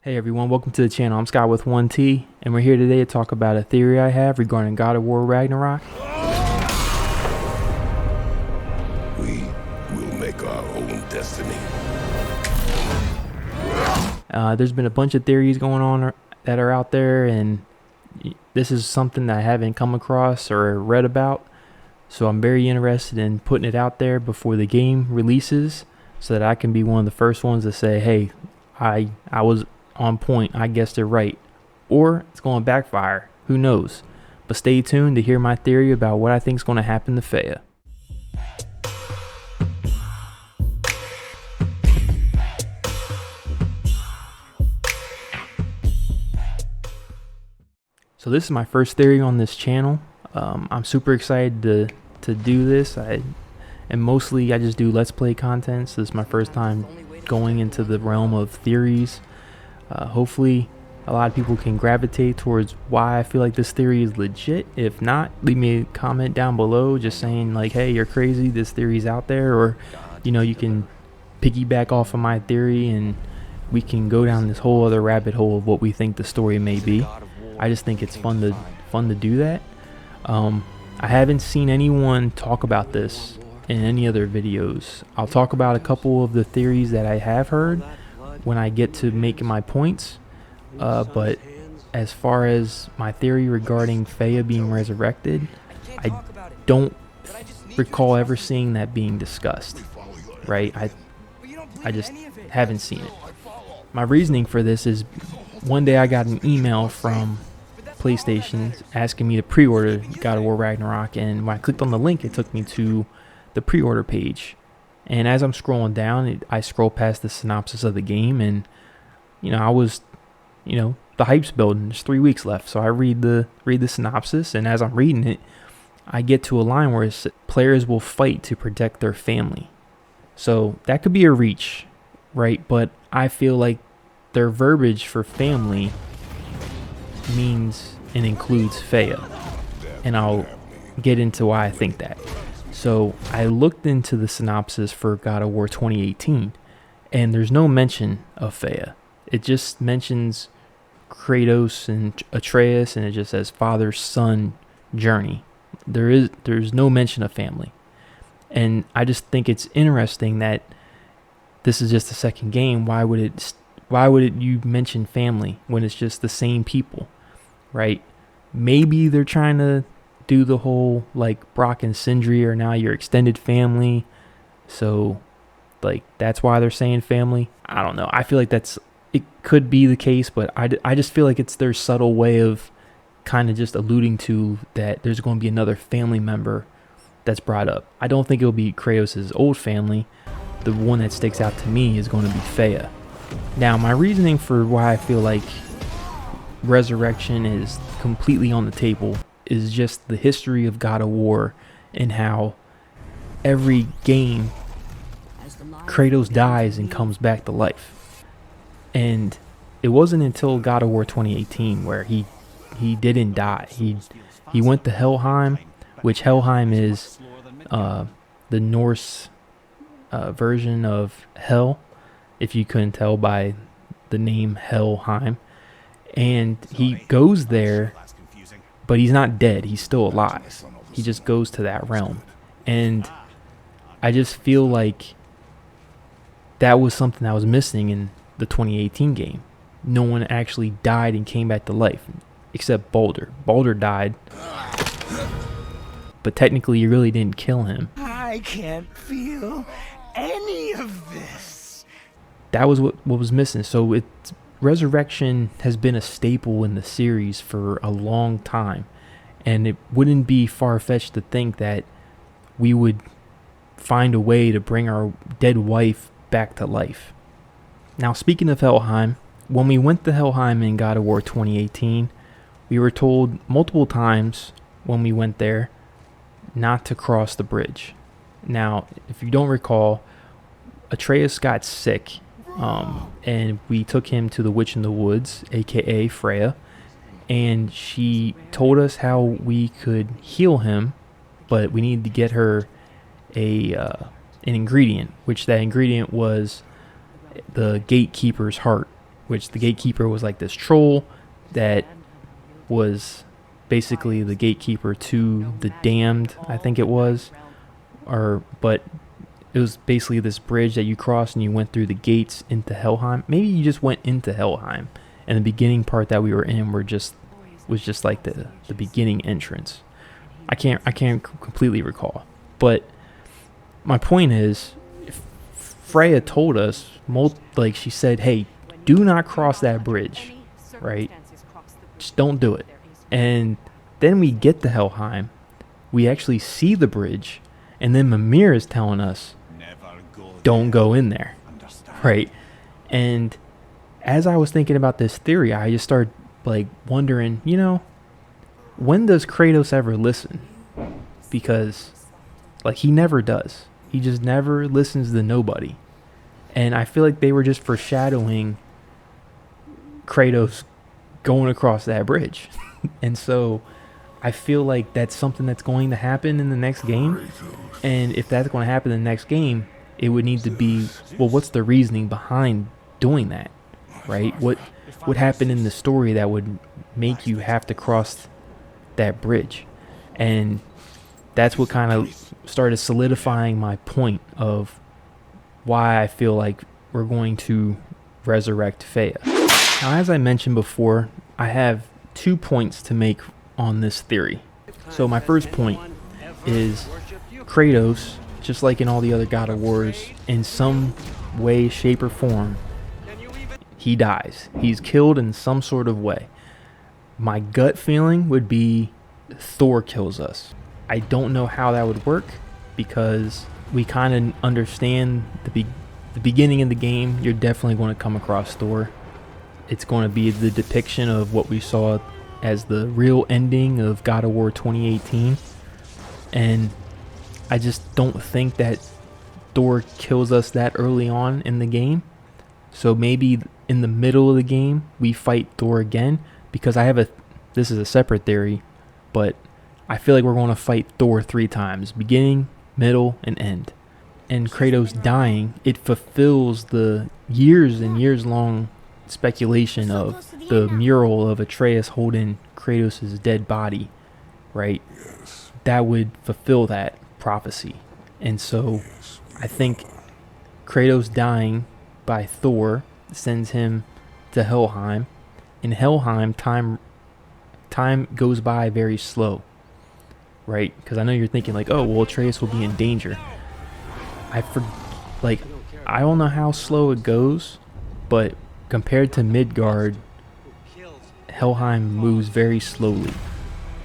Hey everyone, welcome to the channel. I'm Scott with 1T, and we're here today to talk about a theory I have regarding God of War Ragnarok. We will make our own destiny. There's been a bunch of theories going on that are out there, and this is something that I haven't come across or read about. So I'm very interested in putting it out there before the game releases so that I can be one of the first ones to say, hey, I was on point, I guessed it right. Or it's going to backfire, who knows. But stay tuned to hear my theory about what I think is going to happen to Faye. So this is my first theory on this channel. I'm super excited to do this. And mostly I just do Let's Play content, so this is my first time going into the realm of theories. Hopefully a lot of people can gravitate towards why I feel like this theory is legit. If not, leave me a comment down below just saying like, hey, you're crazy, this theory's out there, or you can piggyback off of my theory and we can go down this whole other rabbit hole of what we think the story may be. I just think it's fun to do that. I haven't seen anyone talk about this in any other videos. I'll talk about a couple of the theories that I have heard when I get to making my points, but as far as my theory regarding Faye being resurrected, I don't recall ever seeing that being discussed, right? I just haven't seen it. My reasoning for this is one day I got an email from PlayStation asking me to pre-order God of War Ragnarok, and when I clicked on the link it took me to the pre-order page. And as I'm scrolling down, I scroll past the synopsis of the game, and I was, the hype's building. There's 3 weeks left, so I read the synopsis, and as I'm reading it, I get to a line where it says, players will fight to protect their family. So that could be a reach, right? But I feel like their verbiage for family means and includes Faye, and I'll get into why I think that. So I looked into the synopsis for God of War 2018, and there's no mention of Faye. It just mentions Kratos and Atreus, and it just says father-son journey. There's no mention of family. And I just think it's interesting that this is just the second game. Why would you mention family when it's just the same people, right? Maybe they're trying to do the whole like Brock and Sindri are now your extended family, so like that's why they're saying family. I don't know. I feel like it could be the case, but I just feel like it's their subtle way of kind of just alluding to that there's going to be another family member that's brought up. I don't think it'll be Kratos' old family. The one that sticks out to me is going to be Faye. Now, my reasoning for why I feel like Resurrection is completely on the table is just the history of God of War and how every game Kratos dies and comes back to life. And it wasn't until God of War 2018 where he didn't die. He went to Helheim, which Helheim is the Norse version of hell, if you couldn't tell by the name Helheim. And he goes there, but he's not dead. He's still alive. He just goes to that realm. And I just feel like that was something that was missing in the 2018 game. No one actually died and came back to life, except Baldur. Baldur died, but technically you really didn't kill him. I can't feel any of this. That was what was missing. So Resurrection has been a staple in the series for a long time, and it wouldn't be far-fetched to think that we would find a way to bring our dead wife back to life. Now, speaking of Helheim, when we went to Helheim in God of War 2018, we were told multiple times when we went there not to cross the bridge. Now, if you don't recall, Atreus got sick, and we took him to the Witch in the Woods, aka Freya, and she told us how we could heal him, but we needed to get her an ingredient, which that ingredient was the gatekeeper's heart, which the gatekeeper was like this troll that was basically the gatekeeper to the damned, I think it was, but it was basically this bridge that you crossed and you went through the gates into Helheim. Maybe you just went into Helheim, and the beginning part that we were in was just like the beginning entrance. I can't completely recall, but my point is, if Freya told us, like she said, hey, do not cross that bridge, right? Just don't do it. And then we get to Helheim, we actually see the bridge, and then Mimir is telling us, don't go in there, right? And as I was thinking about this theory, I just started like wondering, when does Kratos ever listen? Because like he never does. He just never listens to nobody. And I feel like they were just foreshadowing Kratos going across that bridge. And so I feel like that's something that's going to happen in the next game. And if that's going to happen in the next game, it would need to be, well, what's the reasoning behind doing that, right? What happened in the story that would make you have to cross that bridge? And that's what kind of started solidifying my point of why I feel like we're going to resurrect Faye. Now, as I mentioned before, I have 2 points to make on this theory. So my first point is Kratos, just like in all the other God of Wars, in some way, shape, or form, he dies. He's killed in some sort of way. My gut feeling would be Thor kills us. I don't know how that would work, because we kind of understand the beginning of the game. You're definitely going to come across Thor. It's going to be the depiction of what we saw as the real ending of God of War 2018. And I just don't think that Thor kills us that early on in the game. So maybe in the middle of the game, we fight Thor again, because this is a separate theory, but I feel like we're going to fight Thor 3 times, beginning, middle, and end. And Kratos dying, it fulfills the years and years long speculation of the mural of Atreus holding Kratos' dead body, right? Yes. That would fulfill that prophecy. And so I think Kratos dying by Thor sends him to Helheim. In Helheim, time goes by very slow, right? Because I know you're thinking like, oh, well, Atreus will be in danger. I don't know how slow it goes, but compared to Midgard, Helheim moves very slowly.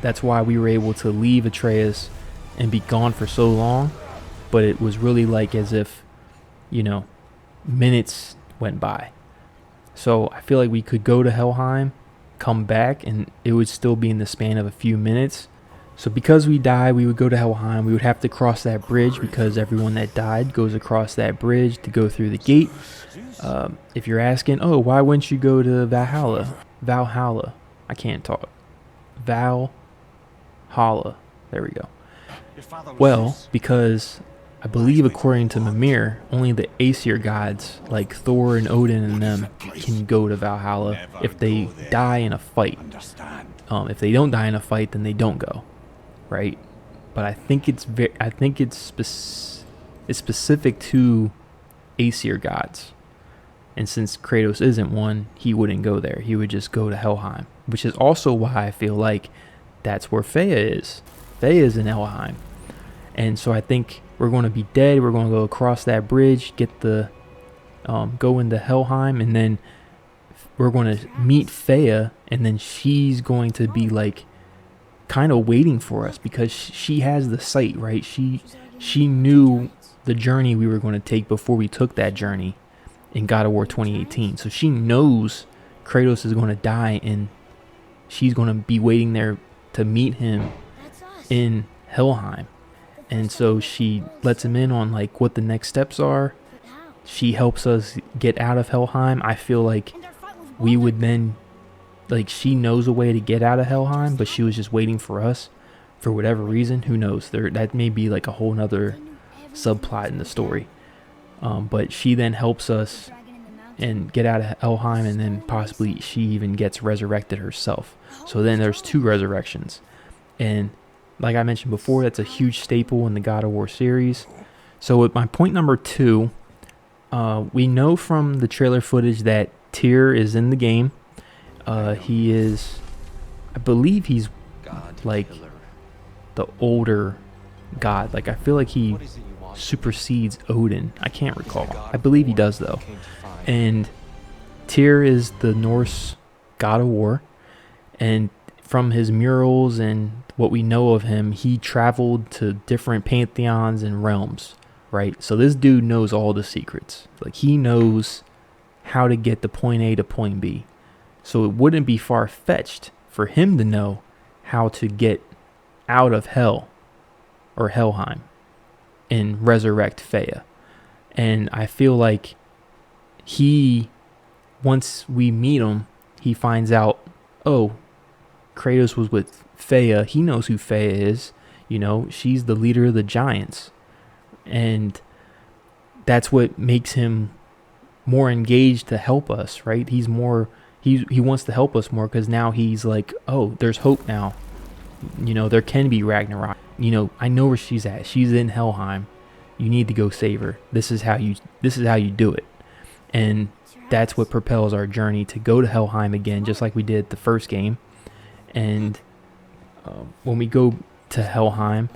That's why we were able to leave Atreus and be gone for so long, but it was really like as if, minutes went by. So I feel like we could go to Helheim, come back, and it would still be in the span of a few minutes. So because we die, we would go to Helheim. We would have to cross that bridge, because everyone that died goes across that bridge to go through the gate. If you're asking, oh, why wouldn't you go to Valhalla? I can't talk. Valhalla. There we go. Well, because I believe according to Mimir, only the Aesir gods like Thor and Odin and them can go to Valhalla if they die in a fight. If they don't die in a fight, then they don't go, right? But I think it's specific to Aesir gods. And since Kratos isn't one, he wouldn't go there. He would just go to Helheim, which is also why I feel like that's where Faye is. Faye is in Helheim. And so I think we're going to be dead. We're going to go across that bridge, go into Helheim, and then we're going to meet Faye, and then she's going to be like kind of waiting for us, because she has the sight, right? She knew the journey we were going to take before we took that journey in God of War 2018. So she knows Kratos is going to die, and she's going to be waiting there to meet him in Helheim. And so she lets him in on like what the next steps are. She helps us get out of Helheim. I feel like we would then, like, she knows a way to get out of Helheim, but she was just waiting for us for whatever reason. Who knows? That may be like a whole nother subplot in the story. But she then helps us and get out of Helheim, and then possibly she even gets resurrected herself. So then there's 2 resurrections. And like I mentioned before, that's a huge staple in the God of War series. So with my point number 2, we know from the trailer footage that Tyr is in the game. He is, I believe he's like the older god. Like I feel like he supersedes Odin. I can't recall. I believe he does though. And Tyr is the Norse god of war. And from his murals and what we know of him, he traveled to different pantheons and realms, right? So this dude knows all the secrets. Like he knows how to get to point A to point B. So it wouldn't be far-fetched for him to know how to get out of hell or Helheim and resurrect Faye. And I feel like once we meet him, he finds out, oh, Kratos was with Faye. He knows who Faye is. You know, she's the leader of the giants. And that's what makes him more engaged to help us, right? He wants to help us more because now he's like, oh, there's hope now. You know, there can be Ragnarok. You know, I know where she's at. She's in Helheim. You need to go save her. This is how you do it. And that's what propels our journey to go to Helheim again, just like we did the first game. And when we go to Helheim,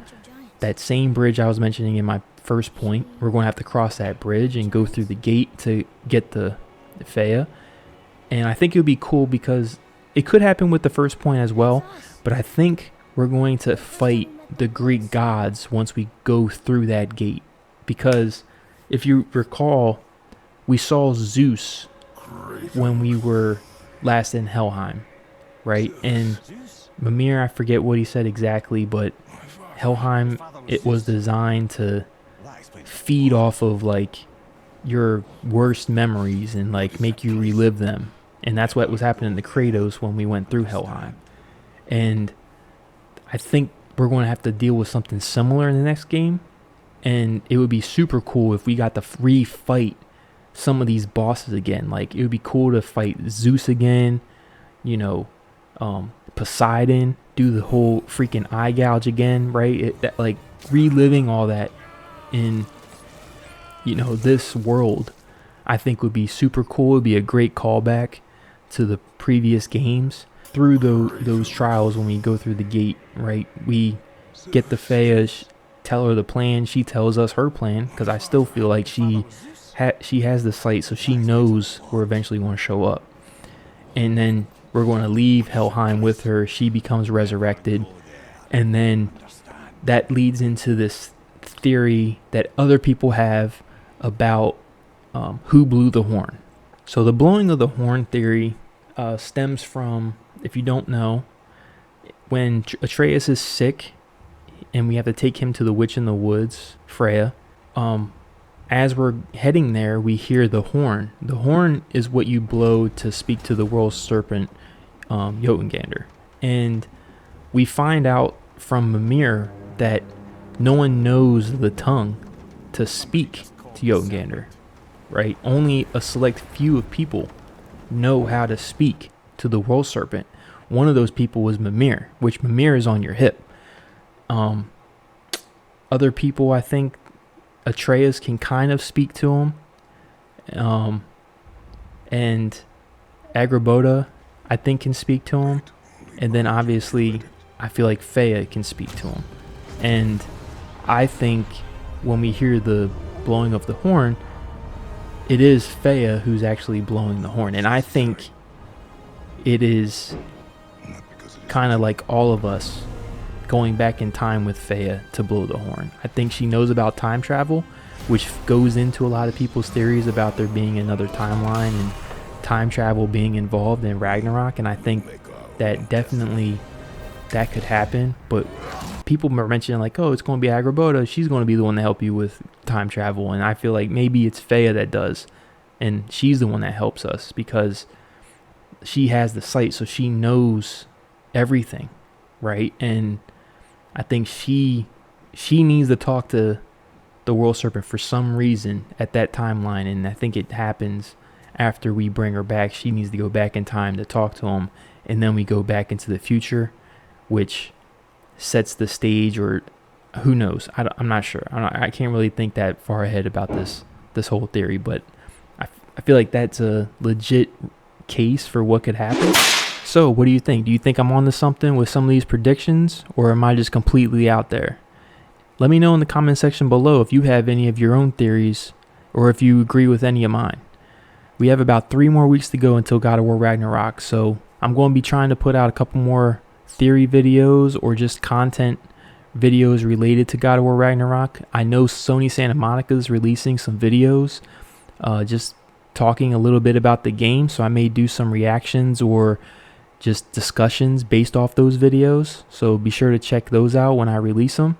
that same bridge I was mentioning in my first point, we're going to have to cross that bridge and go through the gate to get the Faye. And I think it would be cool because it could happen with the first point as well, but I think we're going to fight the Greek gods once we go through that gate. Because if you recall, we saw Zeus when we were last in Helheim, right? And Mimir, I forget what he said exactly, but Helheim, it was designed to feed off of like your worst memories and like make you relive them. And that's what was happening to Kratos when we went through Helheim. And I think we're going to have to deal with something similar in the next game. And it would be super cool if we got to re-fight some of these bosses again. Like, it would be cool to fight Zeus again, you know, Poseidon, do the whole freaking eye gouge again, right? Like, reliving all that in, you know, this world, I think would be super cool. It would be a great callback to the previous games. Through those trials, when we go through the gate, right, we get the Faye, tell her the plan, she tells us her plan, because I still feel like she has the sight, so she knows we're eventually going to show up. And then we're going to leave Helheim with her. She becomes resurrected, and then that leads into this theory that other people have about who blew the horn. So the blowing of the horn theory stems from, if you don't know, when Atreus is sick and we have to take him to the witch in the woods, Freya, as we're heading there, we hear the horn. The horn is what you blow to speak to the world serpent, Jotungander. And we find out from Mimir that no one knows the tongue to speak to Jotungander, right? Only a select few of people know how to speak to the world serpent. One of those people was Mimir, which Mimir is on your hip. Other people, I think Atreus can kind of speak to him. And Agrabota, I think, can speak to him. And then obviously, I feel like Faye can speak to him. And I think when we hear the blowing of the horn, it is Faye who's actually blowing the horn. And I think it is kind of like all of us going back in time with Faye to blow the horn. I think she knows about time travel, which goes into a lot of people's theories about there being another timeline and time travel being involved in Ragnarok. And I think that definitely that could happen. But people are mentioning like, oh, it's going to be Agrabota. She's going to be the one to help you with time travel. And I feel like maybe it's Faye that does. And she's the one that helps us because she has the sight, so she knows everything, right? And I think she needs to talk to the world serpent for some reason at that timeline, and I think it happens after we bring her back, she needs to go back in time to talk to him, and then we go back into the future, which sets the stage, or who knows? I'm not sure. I can't really think that far ahead about this whole theory, but I feel like that's a legit case for what could happen. So what do you think? Do you think I'm onto something with some of these predictions, or am I just completely out there? Let me know in the comment section below if you have any of your own theories, or if you agree with any of mine. We have about 3 more weeks to go until God of War Ragnarok, so I'm going to be trying to put out a couple more theory videos or just content videos related to God of War Ragnarok. I know Sony Santa Monica is releasing some videos just talking a little bit about the game, so I may do some reactions or just discussions based off those videos, so be sure to check those out when I release them.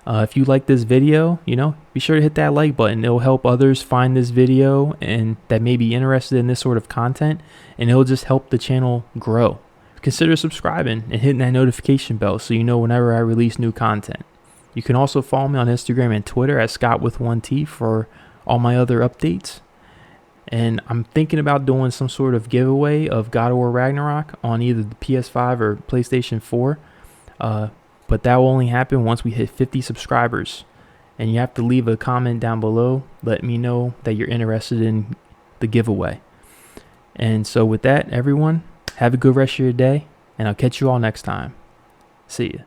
If you like this video, be sure to hit that like button. It'll help others find this video and that may be interested in this sort of content, and it'll just help the channel grow. Consider subscribing and hitting that notification bell so you know whenever I release new content. You can also follow me on Instagram and Twitter at ScottWith1T for all my other updates. And I'm thinking about doing some sort of giveaway of God of War Ragnarok on either the PS5 or PlayStation 4. But that will only happen once we hit 50 subscribers. And you have to leave a comment down below. Let me know that you're interested in the giveaway. And so with that, everyone, have a good rest of your day. And I'll catch you all next time. See ya.